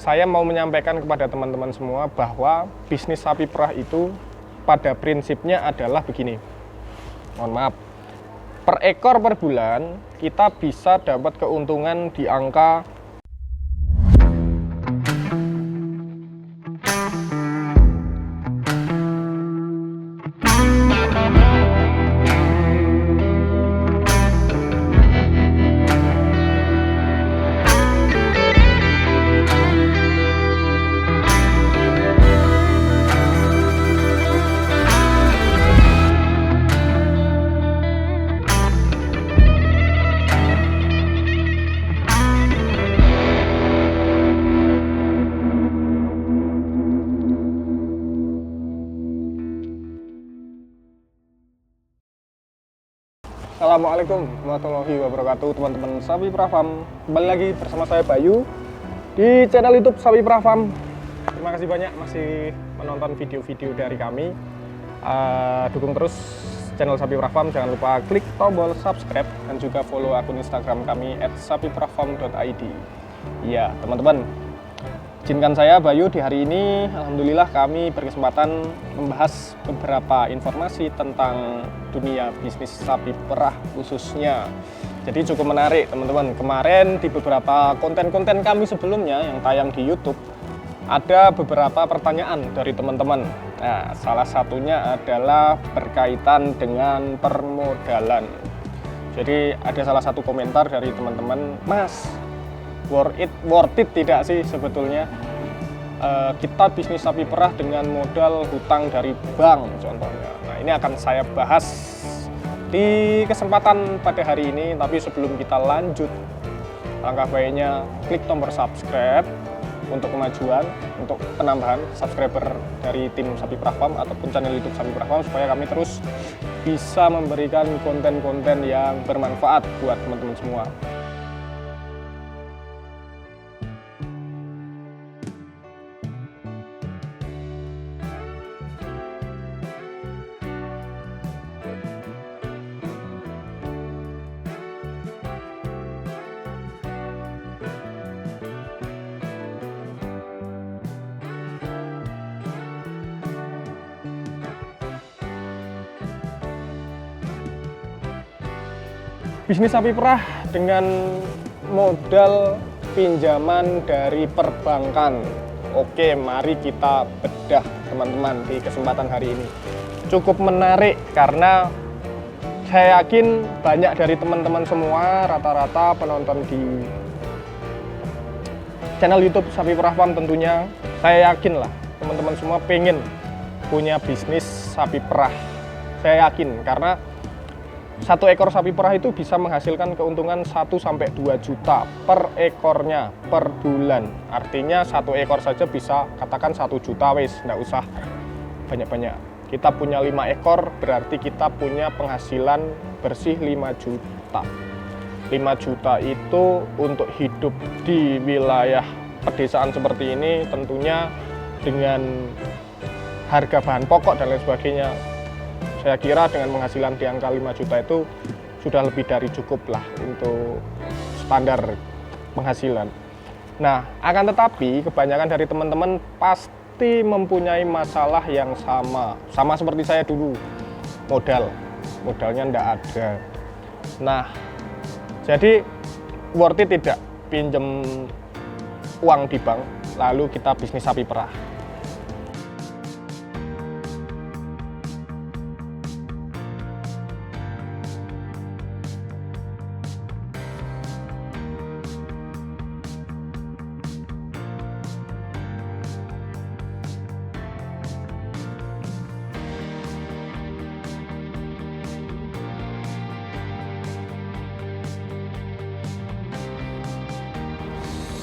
Saya mau menyampaikan kepada teman-teman semua bahwa bisnis sapi perah itu pada prinsipnya adalah begini. Mohon maaf, per ekor per bulan kita bisa dapat keuntungan di angka Assalamualaikum warahmatullahi wabarakatuh, teman-teman Sapi Perah Farm. Kembali lagi bersama saya Bayu di channel YouTube Sapi Perah Farm. Terima kasih banyak masih menonton video-video dari kami. Dukung terus channel Sapi Perah Farm. Jangan lupa klik tombol subscribe dan juga follow akun Instagram kami @sapiperahfarm.id. Ya, teman-teman, izinkan saya Bayu di hari ini, alhamdulillah kami berkesempatan membahas beberapa informasi tentang dunia bisnis sapi perah khususnya. Jadi cukup menarik teman-teman. Kemarin di beberapa konten-konten kami sebelumnya yang tayang di YouTube, ada beberapa pertanyaan dari teman-teman. Nah, salah satunya adalah berkaitan dengan permodalan. Jadi ada salah satu komentar dari teman-teman, "Mas, worth it tidak sih sebetulnya kita bisnis sapi perah dengan modal hutang dari bank contohnya?" Nah, ini akan saya bahas di kesempatan pada hari ini. Tapi sebelum kita lanjut, langkah baiknya klik tombol subscribe untuk kemajuan, untuk penambahan subscriber dari tim Sapi Perah Farm ataupun channel YouTube Sapi Perah Farm, supaya kami terus bisa memberikan konten-konten yang bermanfaat buat teman-teman semua. Bisnis sapi perah dengan modal pinjaman dari perbankan. Oke, mari kita bedah teman-teman di kesempatan hari ini. Cukup menarik karena saya yakin banyak dari teman-teman semua, rata-rata penonton di channel YouTube Sapi Perah Farm tentunya, saya yakin lah teman-teman semua pengen punya bisnis sapi perah. Saya yakin karena satu ekor sapi perah itu bisa menghasilkan keuntungan 1-2 juta per ekornya per bulan. Artinya satu ekor saja bisa katakan 1 juta wis, nggak usah banyak-banyak. Kita punya 5 ekor berarti kita punya penghasilan bersih 5 juta. 5 juta itu untuk hidup di wilayah pedesaan seperti ini tentunya dengan harga bahan pokok dan lain sebagainya, saya kira dengan penghasilan di angka 5 juta itu sudah lebih dari cukup lah untuk standar penghasilan. Nah, akan tetapi kebanyakan dari teman-teman pasti mempunyai masalah yang sama seperti saya dulu. Modalnya ndak ada. Nah, jadi worth it tidak pinjem uang di bank lalu kita bisnis sapi perah?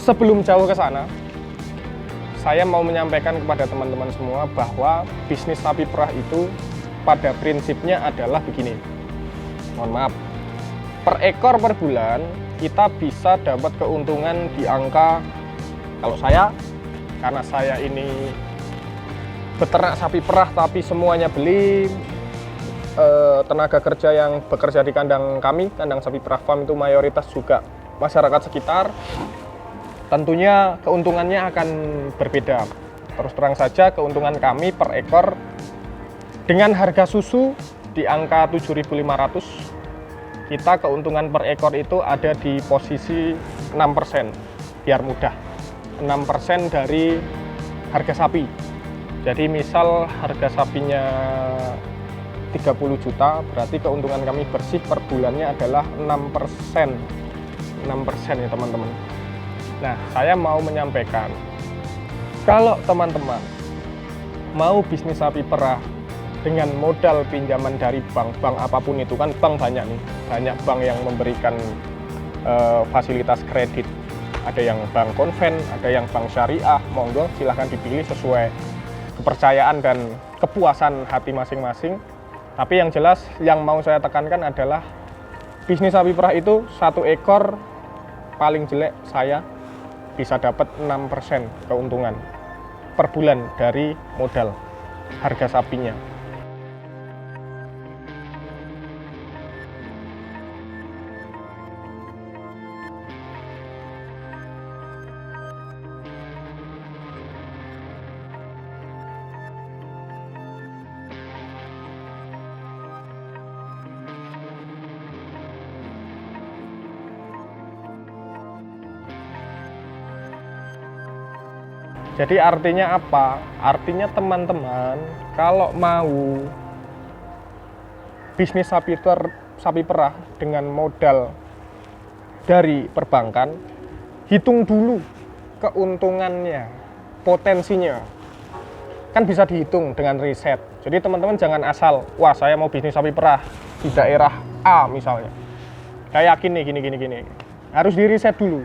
Sebelum jauh ke sana, saya mau menyampaikan kepada teman-teman semua bahwa bisnis sapi perah itu pada prinsipnya adalah begini. Mohon maaf, per ekor per bulan kita bisa dapat keuntungan di angka, kalau saya, karena saya ini beternak sapi perah tapi semuanya beli, tenaga kerja yang bekerja di kandang kami, kandang Sapi Perah Farm itu mayoritas juga masyarakat sekitar. tentunya keuntungannya akan berbeda. Terus terang saja, keuntungan kami per ekor dengan harga susu di angka 7.500, kita keuntungan per ekor itu ada di posisi 6%, biar mudah. 6% dari harga sapi. Jadi misal harga sapinya 30 juta, berarti keuntungan kami bersih per bulannya adalah 6%. 6% ya teman-teman. Nah, saya mau menyampaikan, kalau teman-teman mau bisnis sapi perah dengan modal pinjaman dari bank apapun itu, kan bank banyak nih, banyak bank yang memberikan fasilitas kredit. Ada yang bank konven, ada yang bank syariah, monggo silahkan dipilih sesuai kepercayaan dan kepuasan hati masing-masing. Tapi yang jelas yang mau saya tekankan adalah bisnis sapi perah itu satu ekor paling jelek saya bisa dapat 6% keuntungan per bulan dari modal harga sapinya. Jadi artinya apa? Artinya teman-teman kalau mau bisnis sapi perah dengan modal dari perbankan, hitung dulu keuntungannya, potensinya. Kan bisa dihitung dengan riset. Jadi teman-teman jangan asal, wah saya mau bisnis sapi perah di daerah A misalnya. Saya yakin nih gini. Harus diriset dulu.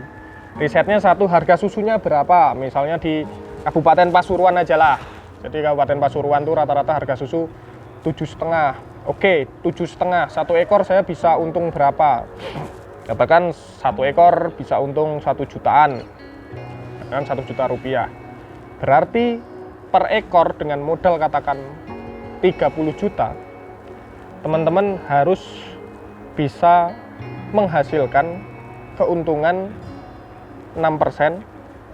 Risetnya satu, harga susunya berapa? Misalnya di Kabupaten Pasuruan aja lah. Jadi Kabupaten Pasuruan tuh rata-rata harga susu 7,5. Oke, 7,5. Satu ekor saya bisa untung berapa? Ya, bahkan satu ekor bisa untung 1 jutaan. Kan 1 juta rupiah. Berarti per ekor dengan modal katakan 30 juta, teman-teman harus bisa menghasilkan keuntungan 6%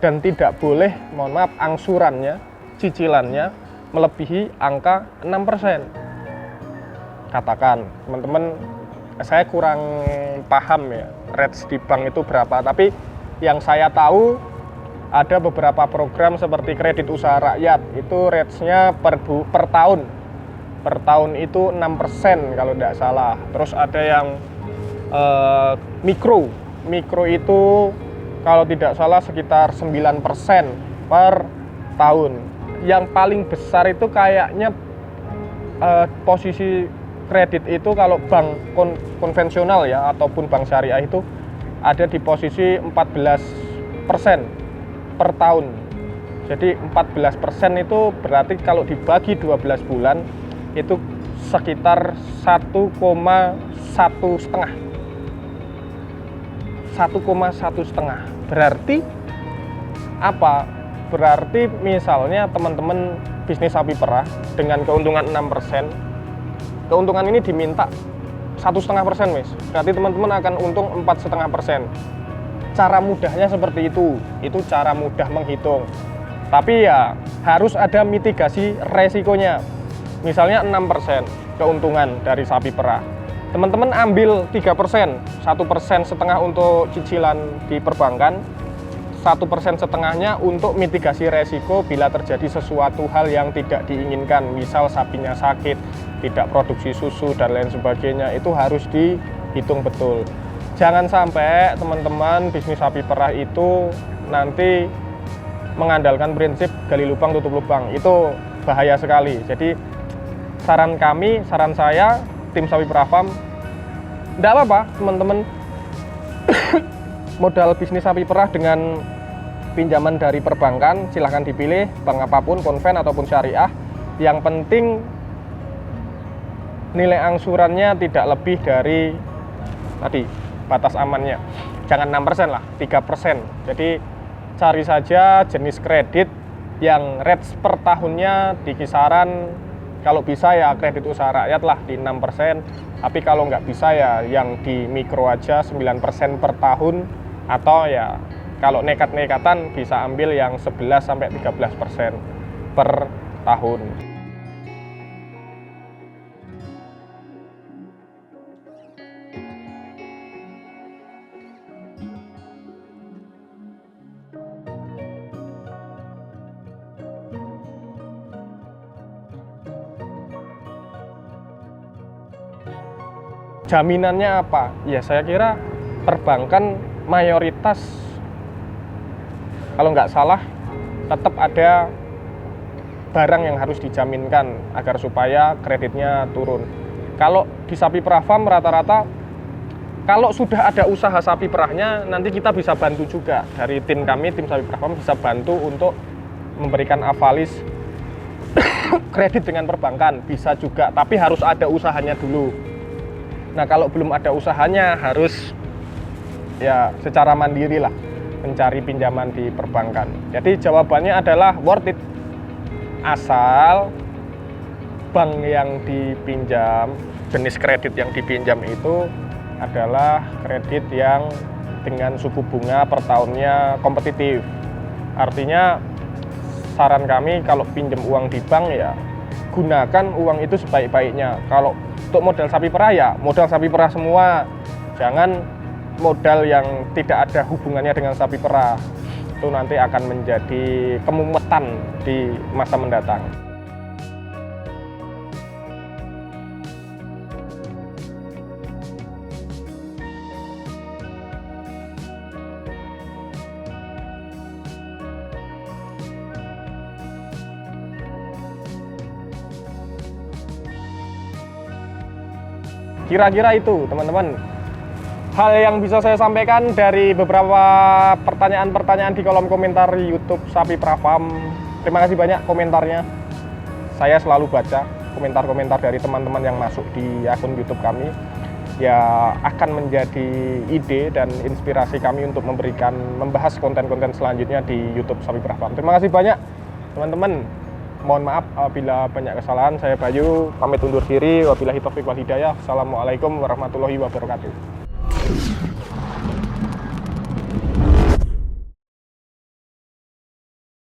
dan tidak boleh, mohon maaf, angsurannya, cicilannya melebihi angka 6%. Katakan, teman-teman, saya kurang paham ya, rates di bank itu berapa, tapi yang saya tahu ada beberapa program seperti kredit usaha rakyat, itu rates-nya per tahun. Per tahun itu 6% kalau tidak salah. Terus ada yang mikro itu kalau tidak salah sekitar 9% per tahun. Yang paling besar itu kayaknya posisi kredit itu kalau bank konvensional ya ataupun bank syariah itu ada di posisi 14% per tahun. Jadi 14% itu berarti kalau dibagi 12 bulan itu sekitar 1,1,5. Berarti apa? Berarti misalnya teman-teman bisnis sapi perah dengan keuntungan 6%, keuntungan ini diminta 1,5%, Mas. Berarti teman-teman akan untung 4,5%. Cara mudahnya seperti itu cara mudah menghitung. Tapi ya harus ada mitigasi resikonya. Misalnya 6% keuntungan dari sapi perah. Teman-teman ambil 3%, 1,5% untuk cicilan di perbankan, 1,5%-nya untuk mitigasi resiko bila terjadi sesuatu hal yang tidak diinginkan, misal sapinya sakit, tidak produksi susu dan lain sebagainya, itu harus dihitung betul. Jangan sampai teman-teman bisnis sapi perah itu nanti mengandalkan prinsip gali lubang tutup lubang, itu bahaya sekali. Jadi saran saya tim Sapi Perah Farm, tidak apa-apa teman-teman modal bisnis sapi perah dengan pinjaman dari perbankan, silahkan dipilih bank apapun, konven ataupun syariah. Yang penting nilai angsurannya tidak lebih dari tadi batas amannya, jangan 6% lah, 3%. Jadi cari saja jenis kredit yang rates per tahunnya di kisaran, kalau bisa ya kredit usaha rakyat lah di 6%, tapi kalau nggak bisa ya yang di mikro aja 9% per tahun, atau ya Kalau nekat-nekatan bisa ambil yang 11-13% per tahun. Jaminannya apa? Ya saya kira perbankan mayoritas, kalau nggak salah, tetap ada barang yang harus dijaminkan agar supaya kreditnya turun. Kalau di Sapi Perah Farm rata-rata, kalau sudah ada usaha sapi perahnya, nanti kita bisa bantu juga. Dari tim kami, tim Sapi Perah Farm bisa bantu untuk memberikan avalis kredit dengan perbankan. Bisa juga, tapi harus ada usahanya dulu. Nah kalau belum ada usahanya harus ya secara mandiri lah mencari pinjaman di perbankan. Jadi jawabannya adalah worth it, asal bank yang dipinjam, jenis kredit yang dipinjam itu adalah kredit yang dengan suku bunga per tahunnya kompetitif. Artinya saran kami kalau pinjam uang di bank ya gunakan uang itu sebaik-baiknya. Kalau untuk modal sapi perah ya modal sapi perah semua, jangan modal yang tidak ada hubungannya dengan sapi perah. Itu nanti akan menjadi kemumetan di masa mendatang. Kira-kira itu teman-teman hal yang bisa saya sampaikan dari beberapa pertanyaan-pertanyaan di kolom komentar YouTube Sapi Perah Farm. Terima kasih banyak komentarnya. Saya selalu baca komentar-komentar dari teman-teman yang masuk di akun YouTube kami. Ya akan menjadi ide dan inspirasi kami untuk membahas konten-konten selanjutnya di YouTube Sapi Perah Farm. Terima kasih banyak teman-teman. Mohon maaf apabila banyak kesalahan. Saya Bayu, pamit undur diri. Wabillahi taufiq wal hidayah. Assalamualaikum warahmatullahi wabarakatuh.